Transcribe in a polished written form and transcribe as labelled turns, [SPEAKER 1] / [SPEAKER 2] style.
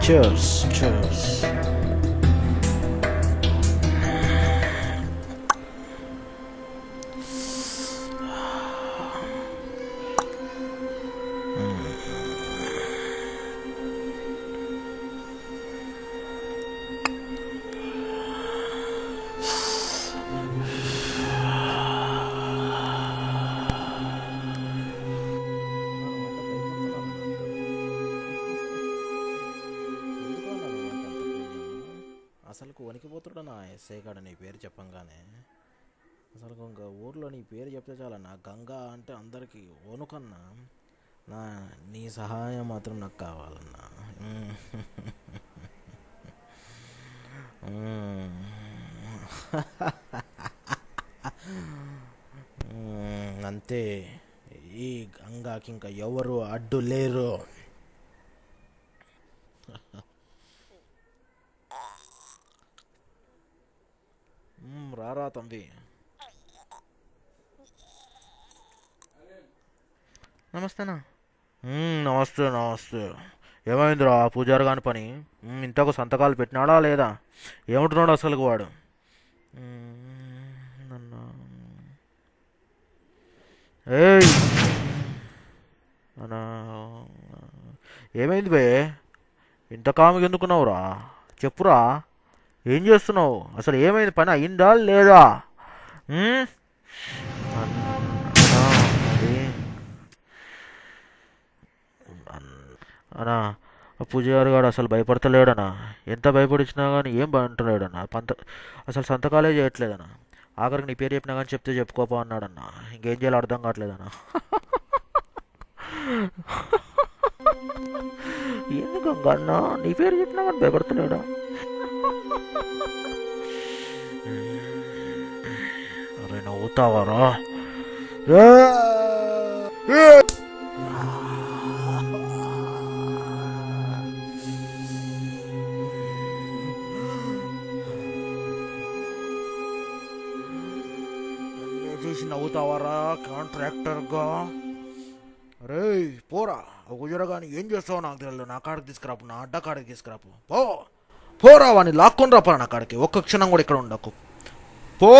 [SPEAKER 1] Cheers, cheers. అసలు వణికిపోతుడా నా SI కాడ నీ పేరు చెప్పంగానే. అసలు ఇంకా ఊర్లో నీ పేరు చెప్తే చాలా నా గంగా అంటే అందరికీ వణుకన్నా. నీ సహాయం మాత్రం నాకు కావాలన్నా. అంతే, ఈ గంగాకి ఇంకా ఎవరు అడ్డు లేరు. రారా తంబి.
[SPEAKER 2] నమస్తేనా.
[SPEAKER 1] నమస్తే నమస్తే. ఏమైందిరా పూజారి కాని పని? ఇంతకు సంతకాలు పెట్టినాడా లేదా? ఏమంటున్నాడు అసలు వాడు?
[SPEAKER 2] నన్ను
[SPEAKER 1] ఏయ్ అన్నా, ఏమైంది బే? ఇంత కామిగా ఎందుకున్నావురా? చెప్పురా, ఏం చేస్తున్నావు? అసలు ఏమైంది? పని అయిందా లేదా? అన్నా, పూజారి గారు అసలు భయపడతలేడనా? ఎంత భయపడిచ్చినా కానీ ఏం అంటలేడన్నా. అసలు సంతకాలే చేయట్లేదన్నా. ఆఖరికి నీ పేరు చెప్పినా కానీ చెప్తే చెప్పుకోపా అన్నాడన్నా. ఇంకేం చేయాలో అర్థం కావట్లేదన్నా. ఎందుకు అన్నా నీ పేరు చెప్పినా కానీ భయపడతలేడా? అరే నవ్వుతావారా? చేసి నవ్వుతావారా కాంట్రాక్టర్గా? అరే పోరా, గుజరగాని ఏం చేస్తావు నాకు తెలియదు. నా కాడికి తీసుకురాపు, నా అడ్డ కాడికి తీసుకురాపు. పోరా, వాడిని లాక్కొని రాపరా నా కాడికి. ఒక్క క్షణం కూడా ఇక్కడ ఉండకు. పో.